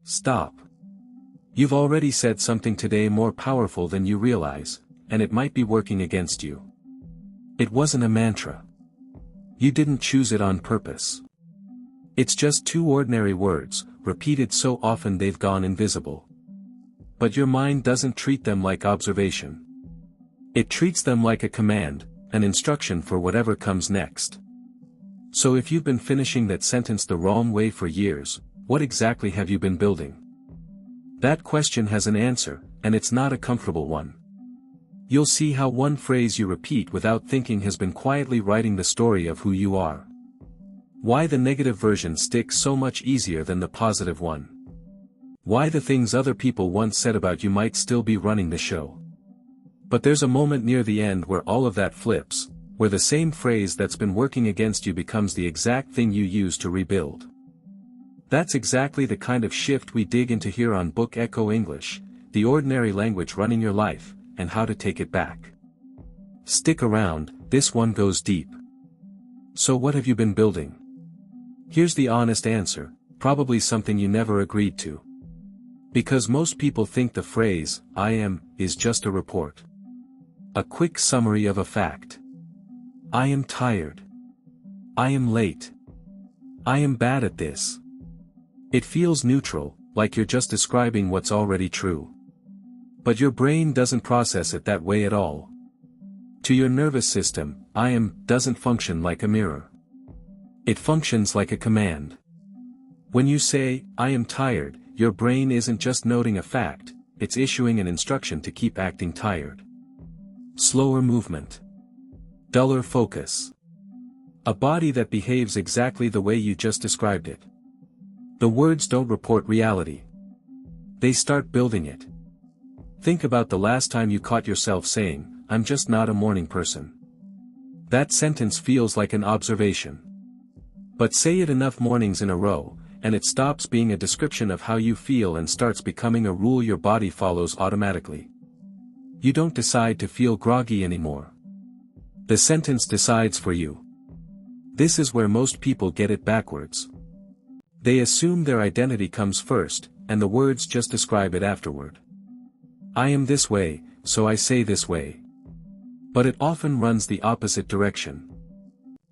Stop. You've already said something today more powerful than you realize, and it might be working against you. It wasn't a mantra. You didn't choose it on purpose. It's just two ordinary words, repeated so often they've gone invisible. But your mind doesn't treat them like observation. It treats them like a command, an instruction for whatever comes next. So if you've been finishing that sentence the wrong way for years, what exactly have you been building? That question has an answer, and it's not a comfortable one. You'll see how one phrase you repeat without thinking has been quietly writing the story of who you are. Why the negative version sticks so much easier than the positive one. Why the things other people once said about you might still be running the show. But there's a moment near the end where all of that flips, where the same phrase that's been working against you becomes the exact thing you use to rebuild. That's exactly the kind of shift we dig into here on Book Echo English, the ordinary language running your life, and how to take it back. Stick around, this one goes deep. So what have you been building? Here's the honest answer, probably something you never agreed to. Because most people think the phrase, "I am," is just a report. A quick summary of a fact. I am tired. I am late. I am bad at this. It feels neutral, like you're just describing what's already true. But your brain doesn't process it that way at all. To your nervous system, I am doesn't function like a mirror. It functions like a command. When you say, I am tired, your brain isn't just noting a fact, it's issuing an instruction to keep acting tired. Slower movement. Duller focus. A body that behaves exactly the way you just described it. The words don't report reality. They start building it. Think about the last time you caught yourself saying, I'm just not a morning person. That sentence feels like an observation. But say it enough mornings in a row, and it stops being a description of how you feel and starts becoming a rule your body follows automatically. You don't decide to feel groggy anymore. The sentence decides for you. This is where most people get it backwards. They assume their identity comes first, and the words just describe it afterward. I am this way, so I say this way. But it often runs the opposite direction.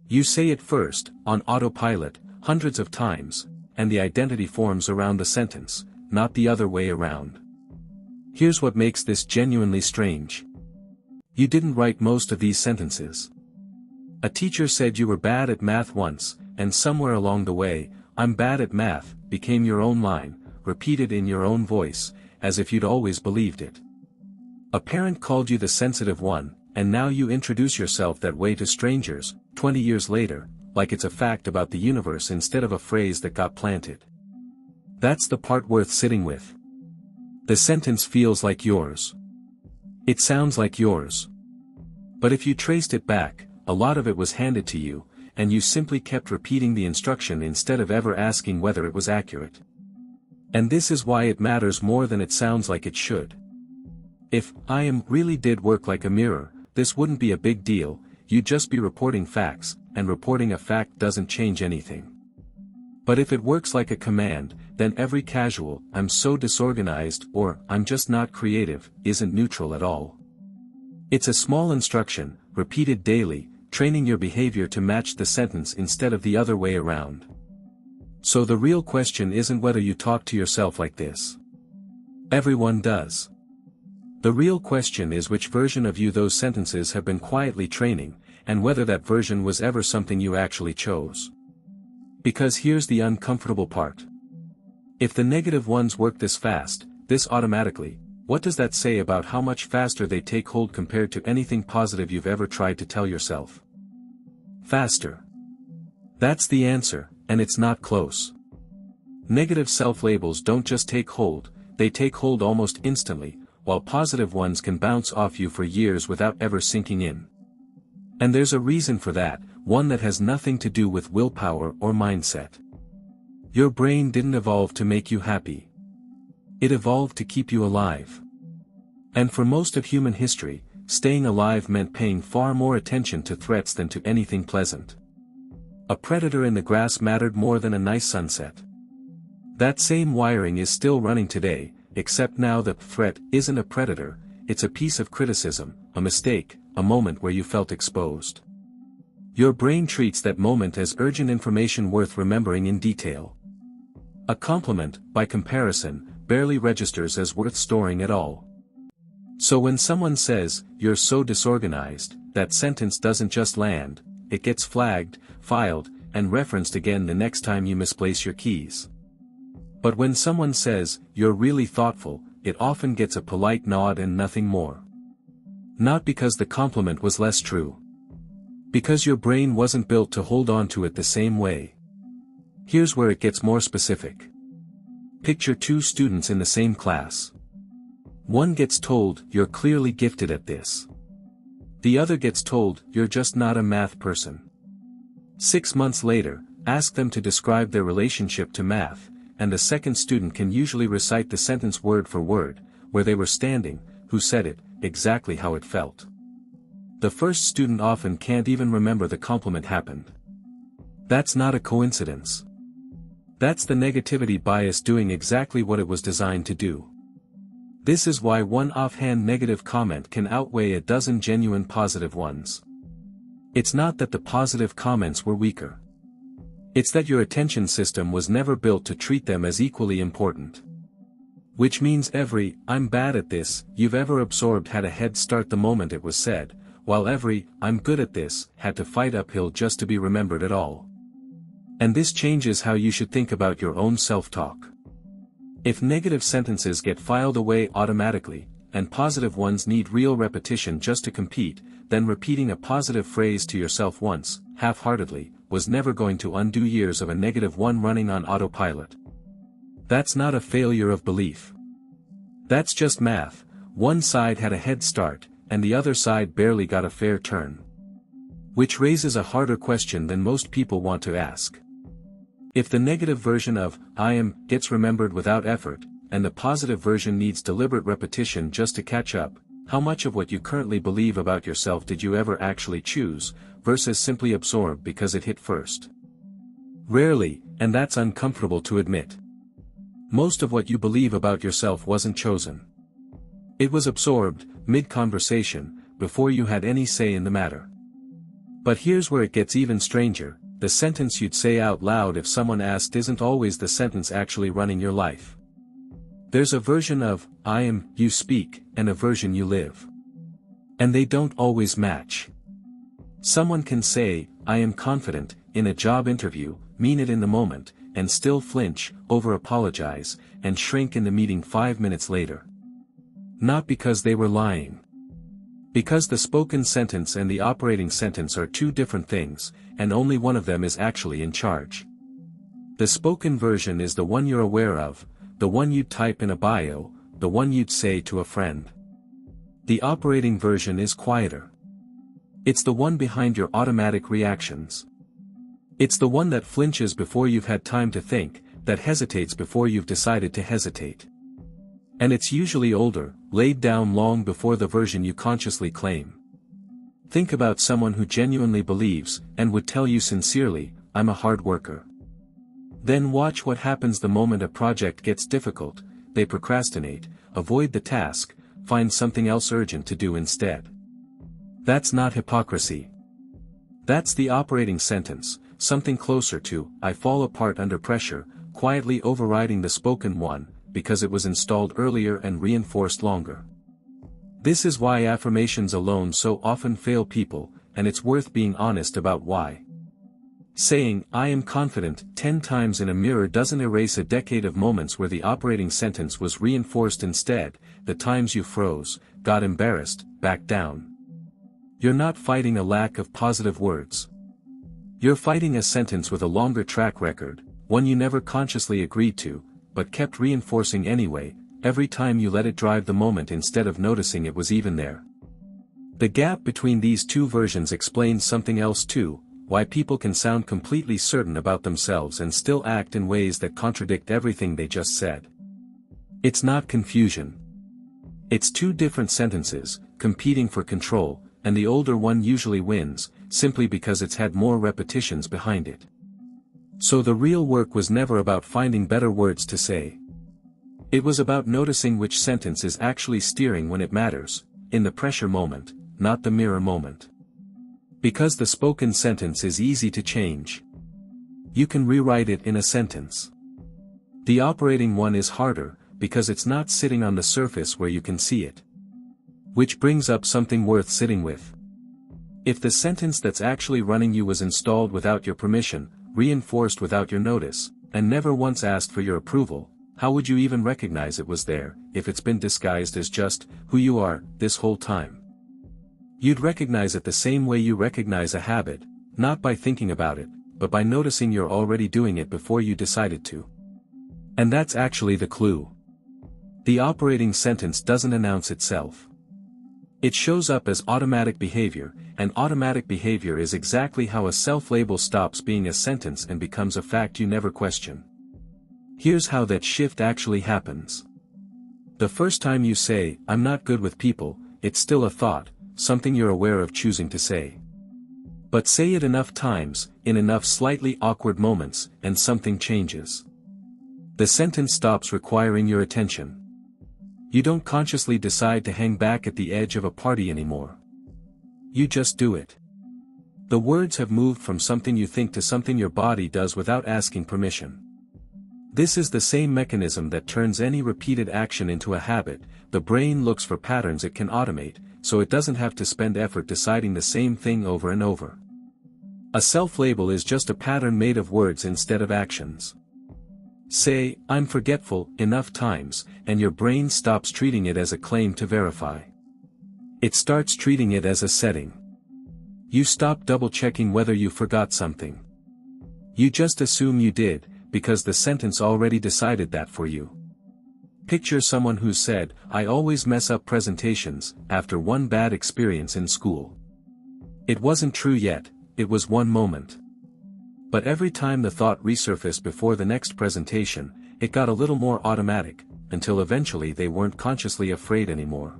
You say it first, on autopilot, hundreds of times, and the identity forms around the sentence, not the other way around. Here's what makes this genuinely strange. You didn't write most of these sentences. A teacher said you were bad at math once, and somewhere along the way, I'm bad at math, became your own line, repeated in your own voice, as if you'd always believed it. A parent called you the sensitive one, and now you introduce yourself that way to strangers, 20 years later, like it's a fact about the universe instead of a phrase that got planted. That's the part worth sitting with. The sentence feels like yours. It sounds like yours. But if you traced it back, a lot of it was handed to you, and you simply kept repeating the instruction instead of ever asking whether it was accurate. And this is why it matters more than it sounds like it should. If I am really did work like a mirror, this wouldn't be a big deal, you'd just be reporting facts, and reporting a fact doesn't change anything. But if it works like a command, then every casual, I'm so disorganized or I'm just not creative, isn't neutral at all. It's a small instruction, repeated daily, training your behavior to match the sentence instead of the other way around. So the real question isn't whether you talk to yourself like this. Everyone does. The real question is which version of you those sentences have been quietly training, and whether that version was ever something you actually chose. Because here's the uncomfortable part. If the negative ones work this fast, this automatically, what does that say about how much faster they take hold compared to anything positive you've ever tried to tell yourself? Faster. That's the answer, and it's not close. Negative self-labels don't just take hold, they take hold almost instantly, while positive ones can bounce off you for years without ever sinking in. And there's a reason for that, one that has nothing to do with willpower or mindset. Your brain didn't evolve to make you happy. It evolved to keep you alive. And for most of human history, staying alive meant paying far more attention to threats than to anything pleasant. A predator in the grass mattered more than a nice sunset. That same wiring is still running today, except now the threat isn't a predator, it's a piece of criticism, a mistake, a moment where you felt exposed. Your brain treats that moment as urgent information worth remembering in detail. A compliment, by comparison, barely registers as worth storing at all. So when someone says, "You're so disorganized," that sentence doesn't just land, it gets flagged, filed, and referenced again the next time you misplace your keys. But when someone says, "You're really thoughtful," it often gets a polite nod and nothing more. Not because the compliment was less true. Because your brain wasn't built to hold on to it the same way. Here's where it gets more specific. Picture two students in the same class. One gets told, "You're clearly gifted at this." The other gets told, "You're just not a math person." 6 months later, ask them to describe their relationship to math, and the second student can usually recite the sentence word for word, where they were standing, who said it, exactly how it felt. The first student often can't even remember the compliment happened. That's not a coincidence. That's the negativity bias doing exactly what it was designed to do. This is why one offhand negative comment can outweigh a dozen genuine positive ones. It's not that the positive comments were weaker. It's that your attention system was never built to treat them as equally important. Which means every "I'm bad at this" you've ever absorbed had a head start the moment it was said, while every "I'm good at this" had to fight uphill just to be remembered at all. And this changes how you should think about your own self-talk. If negative sentences get filed away automatically, and positive ones need real repetition just to compete, then repeating a positive phrase to yourself once, half-heartedly, was never going to undo years of a negative one running on autopilot. That's not a failure of belief. That's just math. One side had a head start, and the other side barely got a fair turn. Which raises a harder question than most people want to ask. If the negative version of "I am" gets remembered without effort, and the positive version needs deliberate repetition just to catch up, how much of what you currently believe about yourself did you ever actually choose, versus simply absorb because it hit first? Rarely, and that's uncomfortable to admit. Most of what you believe about yourself wasn't chosen. It was absorbed, mid-conversation, before you had any say in the matter. But here's where it gets even stranger. The sentence you'd say out loud if someone asked isn't always the sentence actually running your life. There's a version of "I am" you speak, and a version you live. And they don't always match. Someone can say, "I am confident," in a job interview, mean it in the moment, and still flinch, over-apologize, and shrink in the meeting 5 minutes later. Not because they were lying. Because the spoken sentence and the operating sentence are two different things, and only one of them is actually in charge. The spoken version is the one you're aware of, the one you'd type in a bio, the one you'd say to a friend. The operating version is quieter. It's the one behind your automatic reactions. It's the one that flinches before you've had time to think, that hesitates before you've decided to hesitate. And it's usually older, laid down long before the version you consciously claim. Think about someone who genuinely believes, and would tell you sincerely, "I'm a hard worker." Then watch what happens the moment a project gets difficult. They procrastinate, avoid the task, find something else urgent to do instead. That's not hypocrisy. That's the operating sentence, something closer to "I fall apart under pressure," quietly overriding the spoken one, because it was installed earlier and reinforced longer. This is why affirmations alone so often fail people, and it's worth being honest about why. Saying "I am confident" 10 times in a mirror doesn't erase a decade of moments where the operating sentence was reinforced instead, the times you froze, got embarrassed, backed down. You're not fighting a lack of positive words. You're fighting a sentence with a longer track record, one you never consciously agreed to, but kept reinforcing anyway, every time you let it drive the moment instead of noticing it was even there. The gap between these two versions explains something else too, why people can sound completely certain about themselves and still act in ways that contradict everything they just said. It's not confusion. It's two different sentences, competing for control, and the older one usually wins, simply because it's had more repetitions behind it. So the real work was never about finding better words to say. It was about noticing which sentence is actually steering when it matters, in the pressure moment, not the mirror moment. Because the spoken sentence is easy to change. You can rewrite it in a sentence. The operating one is harder, because it's not sitting on the surface where you can see it. Which brings up something worth sitting with. If the sentence that's actually running you was installed without your permission, reinforced without your notice, and never once asked for your approval, how would you even recognize it was there, if it's been disguised as just who you are this whole time? You'd recognize it the same way you recognize a habit, not by thinking about it, but by noticing you're already doing it before you decided to. And that's actually the clue. The operating sentence doesn't announce itself. It shows up as automatic behavior, and automatic behavior is exactly how a self-label stops being a sentence and becomes a fact you never question. Here's how that shift actually happens. The first time you say, "I'm not good with people," it's still a thought, something you're aware of choosing to say. But say it enough times, in enough slightly awkward moments, and something changes. The sentence stops requiring your attention. You don't consciously decide to hang back at the edge of a party anymore. You just do it. The words have moved from something you think to something your body does without asking permission. This is the same mechanism that turns any repeated action into a habit. The brain looks for patterns it can automate, so it doesn't have to spend effort deciding the same thing over and over. A self-label is just a pattern made of words instead of actions. Say, "I'm forgetful," enough times, and your brain stops treating it as a claim to verify. It starts treating it as a setting. You stop double-checking whether you forgot something. You just assume you did, because the sentence already decided that for you. Picture someone who said, "I always mess up presentations," after one bad experience in school. It wasn't true yet, it was one moment. But every time the thought resurfaced before the next presentation, it got a little more automatic, until eventually they weren't consciously afraid anymore.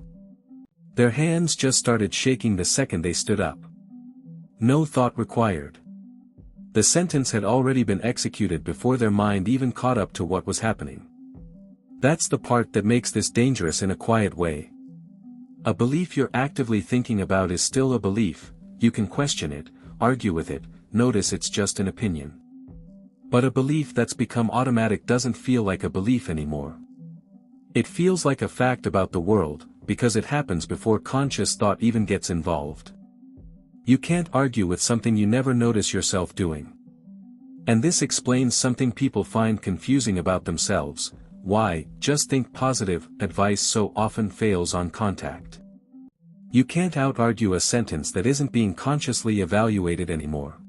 Their hands just started shaking the second they stood up. No thought required. The sentence had already been executed before their mind even caught up to what was happening. That's the part that makes this dangerous in a quiet way. A belief you're actively thinking about is still a belief. You can question it, argue with it, notice it's just an opinion. But a belief that's become automatic doesn't feel like a belief anymore. It feels like a fact about the world, because it happens before conscious thought even gets involved. You can't argue with something you never notice yourself doing. And this explains something people find confusing about themselves: why "just think positive" advice so often fails on contact. You can't out-argue a sentence that isn't being consciously evaluated anymore.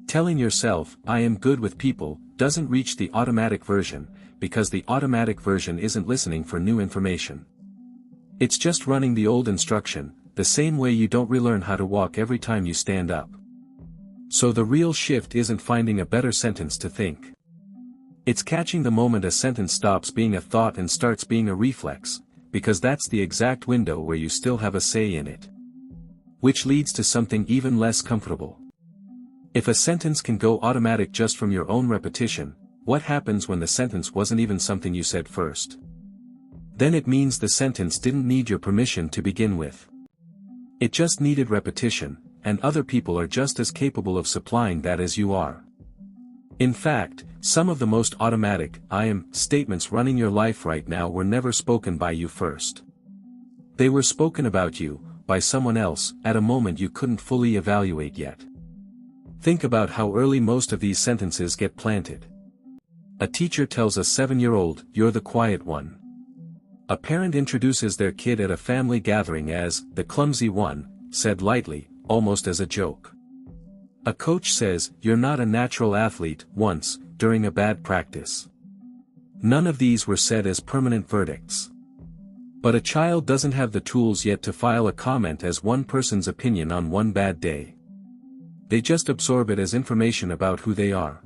Telling yourself, "I am good with people," doesn't reach the automatic version, because the automatic version isn't listening for new information. It's just running the old instruction, the same way you don't relearn how to walk every time you stand up. So the real shift isn't finding a better sentence to think. It's catching the moment a sentence stops being a thought and starts being a reflex, because that's the exact window where you still have a say in it. Which leads to something even less comfortable. If a sentence can go automatic just from your own repetition, what happens when the sentence wasn't even something you said first? Then it means the sentence didn't need your permission to begin with. It just needed repetition, and other people are just as capable of supplying that as you are. In fact, some of the most automatic "I am" statements running your life right now were never spoken by you first. They were spoken about you, by someone else, at a moment you couldn't fully evaluate yet. Think about how early most of these sentences get planted. A teacher tells a 7-year-old, "You're the quiet one." A parent introduces their kid at a family gathering as "the clumsy one," said lightly, almost as a joke. A coach says, "You're not a natural athlete," once, during a bad practice. None of these were said as permanent verdicts. But a child doesn't have the tools yet to file a comment as one person's opinion on one bad day. They just absorb it as information about who they are.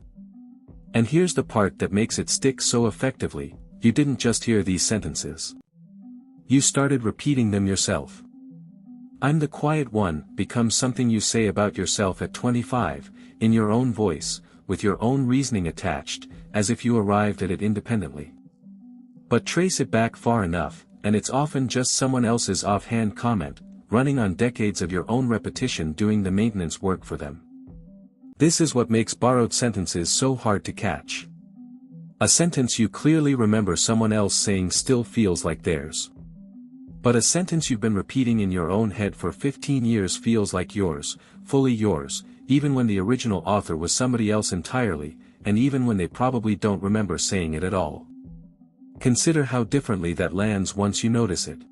And here's the part that makes it stick so effectively: you didn't just hear these sentences. You started repeating them yourself. "I'm the quiet one" becomes something you say about yourself at 25, in your own voice, with your own reasoning attached, as if you arrived at it independently. But trace it back far enough, and it's often just someone else's offhand comment, running on decades of your own repetition doing the maintenance work for them. This is what makes borrowed sentences so hard to catch. A sentence you clearly remember someone else saying still feels like theirs. But a sentence you've been repeating in your own head for 15 years feels like yours, fully yours, even when the original author was somebody else entirely, and even when they probably don't remember saying it at all. Consider how differently that lands once you notice it.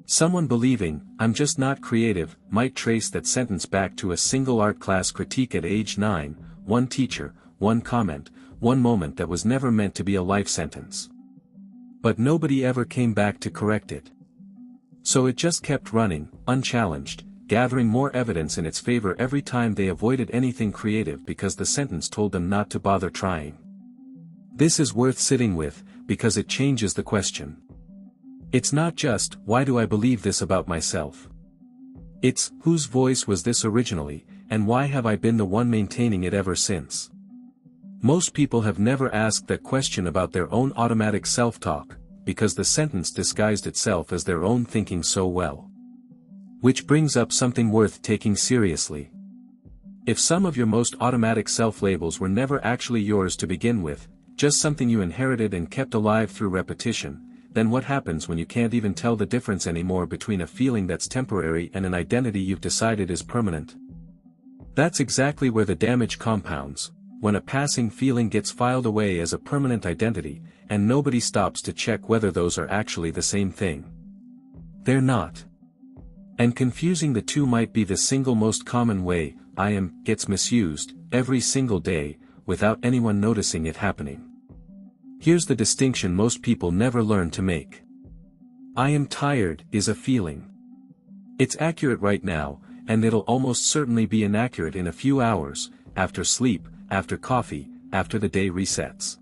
Someone believing, "I'm just not creative," might trace that sentence back to a single art class critique at age 9, one teacher, one comment, one moment that was never meant to be a life sentence. But nobody ever came back to correct it. So it just kept running, unchallenged, gathering more evidence in its favor every time they avoided anything creative because the sentence told them not to bother trying. This is worth sitting with, because it changes the question. It's not just, "Why do I believe this about myself?" It's, "Whose voice was this originally, and why have I been the one maintaining it ever since?" Most people have never asked that question about their own automatic self-talk, because the sentence disguised itself as their own thinking so well. Which brings up something worth taking seriously. If some of your most automatic self-labels were never actually yours to begin with, just something you inherited and kept alive through repetition, then what happens when you can't even tell the difference anymore between a feeling that's temporary and an identity you've decided is permanent? That's exactly where the damage compounds, when a passing feeling gets filed away as a permanent identity, and nobody stops to check whether those are actually the same thing. They're not. And confusing the two might be the single most common way "I am" gets misused, every single day, without anyone noticing it happening. Here's the distinction most people never learn to make. "I am tired" is a feeling. It's accurate right now, and it'll almost certainly be inaccurate in a few hours, after sleep, after coffee, after the day resets.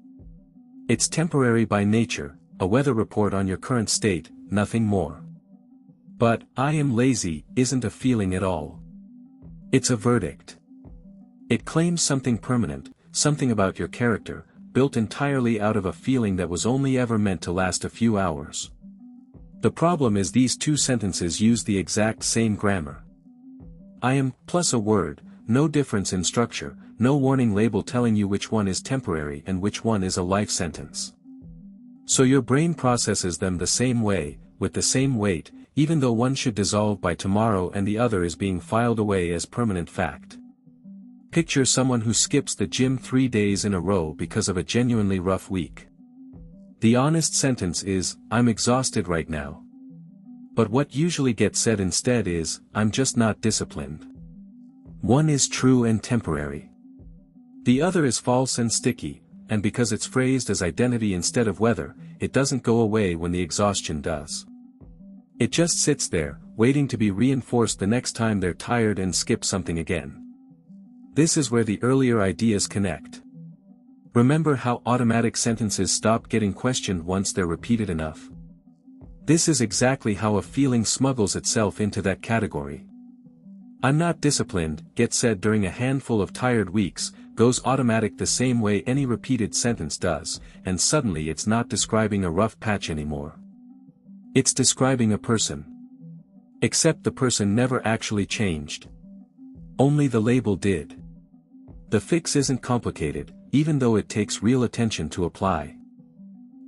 It's temporary by nature, a weather report on your current state, nothing more. But, "I am lazy" isn't a feeling at all. It's a verdict. It claims something permanent, something about your character, built entirely out of a feeling that was only ever meant to last a few hours. The problem is these two sentences use the exact same grammar. "I am" plus a word, no difference in structure, no warning label telling you which one is temporary and which one is a life sentence. So your brain processes them the same way, with the same weight, even though one should dissolve by tomorrow and the other is being filed away as permanent fact. Picture someone who skips the gym 3 days in a row because of a genuinely rough week. The honest sentence is, "I'm exhausted right now." But what usually gets said instead is, "I'm just not disciplined." One is true and temporary. The other is false and sticky, and because it's phrased as identity instead of weather, it doesn't go away when the exhaustion does. It just sits there, waiting to be reinforced the next time they're tired and skip something again. This is where the earlier ideas connect. Remember how automatic sentences stop getting questioned once they're repeated enough? This is exactly how a feeling smuggles itself into that category. "I'm not disciplined" gets said during a handful of tired weeks, goes automatic the same way any repeated sentence does, and suddenly it's not describing a rough patch anymore. It's describing a person. Except the person never actually changed. Only the label did. The fix isn't complicated, even though it takes real attention to apply.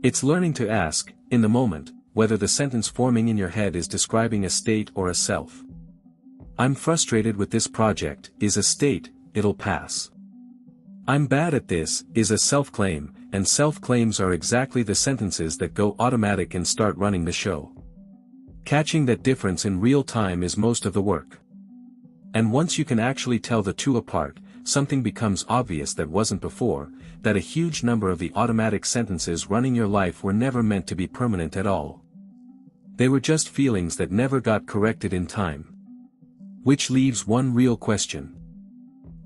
It's learning to ask, in the moment, whether the sentence forming in your head is describing a state or a self. "I'm frustrated with this project" is a state, it'll pass. "I'm bad at this" is a self-claim, and self-claims are exactly the sentences that go automatic and start running the show. Catching that difference in real time is most of the work. And once you can actually tell the two apart, something becomes obvious that wasn't before, that a huge number of the automatic sentences running your life were never meant to be permanent at all. They were just feelings that never got corrected in time. Which leaves one real question.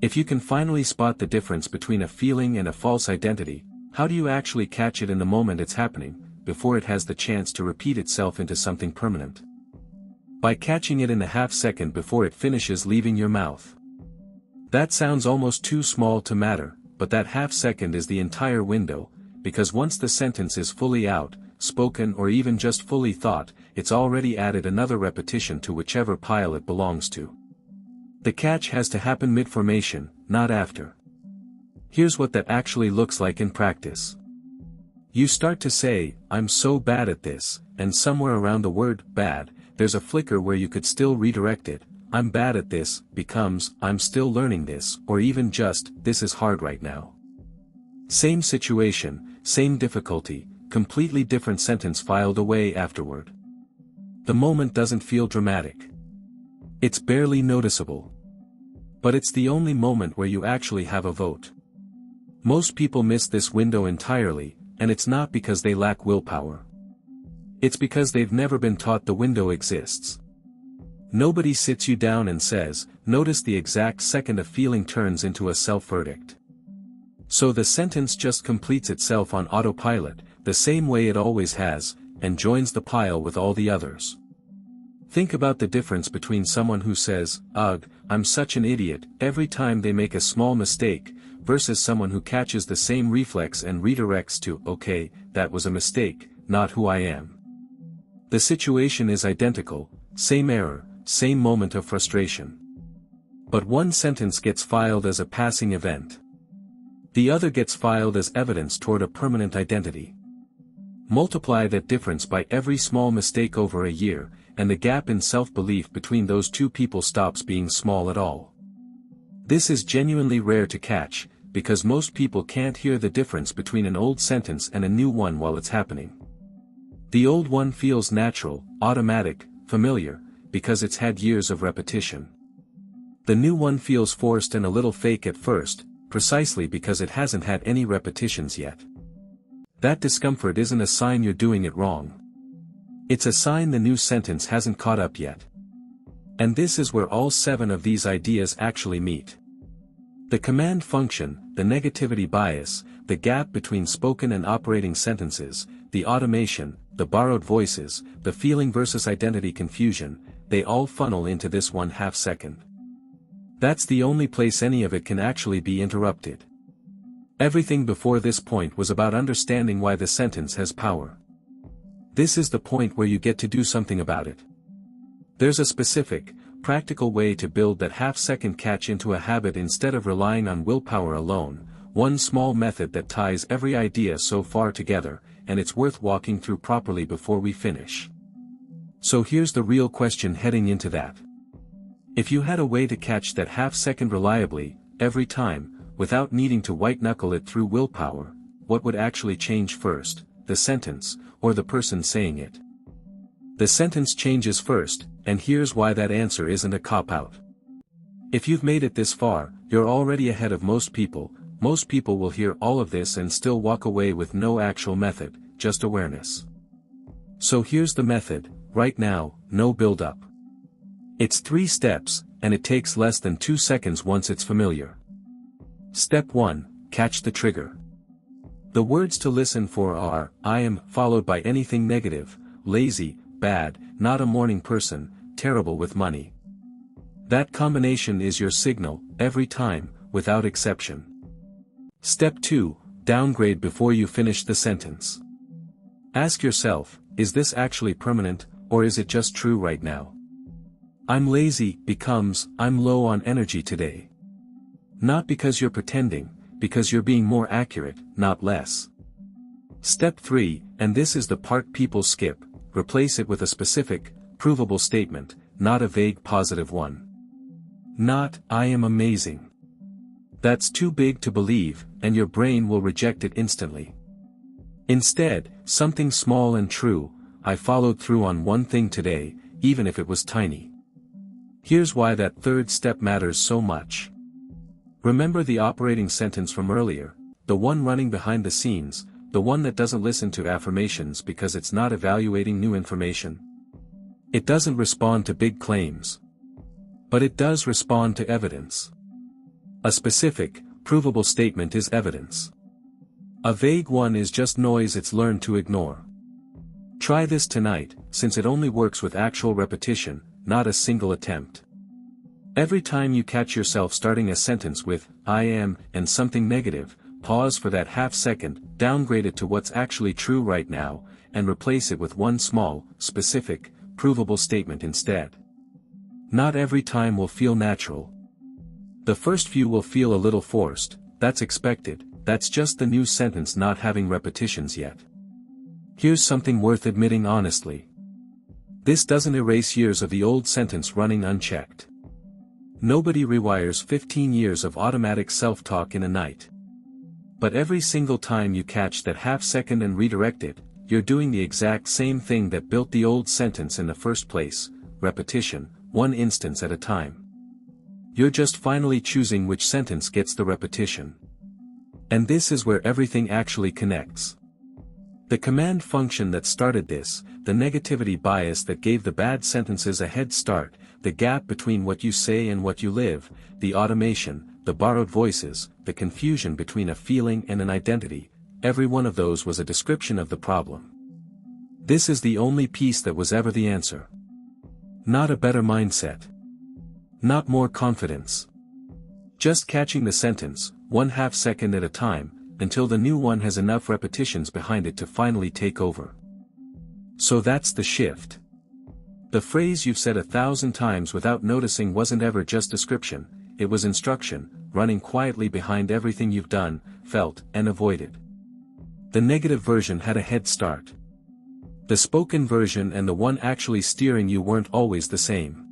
If you can finally spot the difference between a feeling and a false identity, how do you actually catch it in the moment it's happening, before it has the chance to repeat itself into something permanent? By catching it in the half-second before it finishes leaving your mouth. That sounds almost too small to matter, but that half second is the entire window, because once the sentence is fully out, spoken or even just fully thought, it's already added another repetition to whichever pile it belongs to. The catch has to happen mid-formation, not after. Here's what that actually looks like in practice. You start to say, "I'm so bad at this," and somewhere around the word "bad," there's a flicker where you could still redirect it. "I'm bad at this" becomes "I'm still learning this," or even just "this is hard right now." Same situation, same difficulty, completely different sentence filed away afterward. The moment doesn't feel dramatic. It's barely noticeable. But it's the only moment where you actually have a vote. Most people miss this window entirely, and it's not because they lack willpower. It's because they've never been taught the window exists. Nobody sits you down and says, "Notice the exact second a feeling turns into a self-verdict." So the sentence just completes itself on autopilot, the same way it always has, and joins the pile with all the others. Think about the difference between someone who says, "Ugh, I'm such an idiot," every time they make a small mistake, versus someone who catches the same reflex and redirects to, "Okay, that was a mistake, not who I am." The situation is identical, same error, same moment of frustration. But one sentence gets filed as a passing event. The other gets filed as evidence toward a permanent identity. Multiply that difference by every small mistake over a year, and the gap in self-belief between those two people stops being small at all. This is genuinely rare to catch, because most people can't hear the difference between an old sentence and a new one while it's happening. The old one feels natural, automatic, familiar, because it's had years of repetition. The new one feels forced and a little fake at first, precisely because it hasn't had any repetitions yet. That discomfort isn't a sign you're doing it wrong. It's a sign the new sentence hasn't caught up yet. And this is where all 7 of these ideas actually meet. The command function, the negativity bias, the gap between spoken and operating sentences, the automation, the borrowed voices, the feeling versus identity confusion, they all funnel into this 1/2 second. That's the only place any of it can actually be interrupted. Everything before this point was about understanding why the sentence has power. This is the point where you get to do something about it. There's a specific, practical way to build that half-second catch into a habit instead of relying on willpower alone, one small method that ties every idea so far together, and it's worth walking through properly before we finish. So here's the real question heading into that. If you had a way to catch that half-second reliably, every time, without needing to white-knuckle it through willpower, what would actually change first, the sentence, or the person saying it? The sentence changes first, and here's why that answer isn't a cop-out. If you've made it this far, you're already ahead of most people. Most people will hear all of this and still walk away with no actual method, just awareness. So here's the method, right now, no build-up. It's 3 steps, and it takes less than 2 seconds once it's familiar. Step 1, catch the trigger. The words to listen for are, "I am," followed by anything negative, lazy, bad, not a morning person, terrible with money. That combination is your signal, every time, without exception. Step 2, downgrade before you finish the sentence. Ask yourself, is this actually permanent, or is it just true right now? "I'm lazy" becomes, "I'm low on energy today." Not because you're pretending, because you're being more accurate, not less. Step 3, and this is the part people skip, replace it with a specific, provable statement, not a vague positive one. Not, "I am amazing." That's too big to believe, and your brain will reject it instantly. Instead, something small and true, "I followed through on one thing today, even if it was tiny." Here's why that 3rd step matters so much. Remember the operating sentence from earlier, the one running behind the scenes, the one that doesn't listen to affirmations because it's not evaluating new information? It doesn't respond to big claims. But it does respond to evidence. A specific, provable statement is evidence. A vague one is just noise it's learned to ignore. Try this tonight, since it only works with actual repetition, not a single attempt. Every time you catch yourself starting a sentence with, I am, and something negative, pause for that half second, downgrade it to what's actually true right now, and replace it with one small, specific, provable statement instead. Not every time will feel natural. The first few will feel a little forced, that's expected, that's just the new sentence not having repetitions yet. Here's something worth admitting honestly. This doesn't erase years of the old sentence running unchecked. Nobody rewires 15 years of automatic self-talk in a night. But every single time you catch that half second and redirect it, you're doing the exact same thing that built the old sentence in the first place, repetition, one instance at a time. You're just finally choosing which sentence gets the repetition. And this is where everything actually connects. The command function that started this, the negativity bias that gave the bad sentences a head start, the gap between what you say and what you live, the automation, the borrowed voices, the confusion between a feeling and an identity, every one of those was a description of the problem. This is the only piece that was ever the answer. Not a better mindset. Not more confidence. Just catching the sentence, one half second at a time, until the new one has enough repetitions behind it to finally take over. So that's the shift. The phrase you've said 1,000 times without noticing wasn't ever just description, it was instruction, running quietly behind everything you've done, felt, and avoided. The negative version had a head start. The spoken version and the one actually steering you weren't always the same.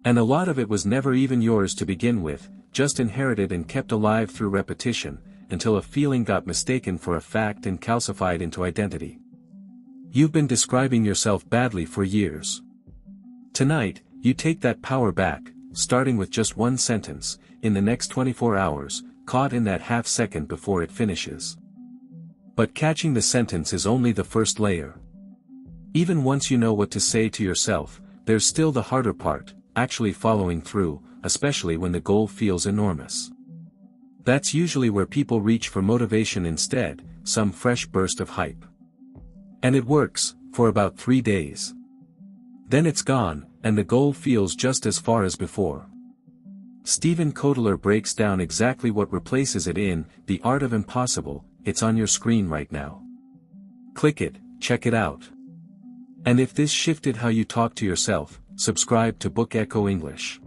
And a lot of it was never even yours to begin with, just inherited and kept alive through repetition, until a feeling got mistaken for a fact and calcified into identity. You've been describing yourself badly for years. Tonight, you take that power back, starting with just one sentence, in the next 24 hours, caught in that half second before it finishes. But catching the sentence is only the first layer. Even once you know what to say to yourself, there's still the harder part, actually following through, especially when the goal feels enormous. That's usually where people reach for motivation instead, some fresh burst of hype. And it works, for about 3 days. Then it's gone, and the goal feels just as far as before. Stephen Kotler breaks down exactly what replaces it in The Art of Impossible. It's on your screen right now. Click it, check it out. And if this shifted how you talk to yourself, subscribe to Book Echo English.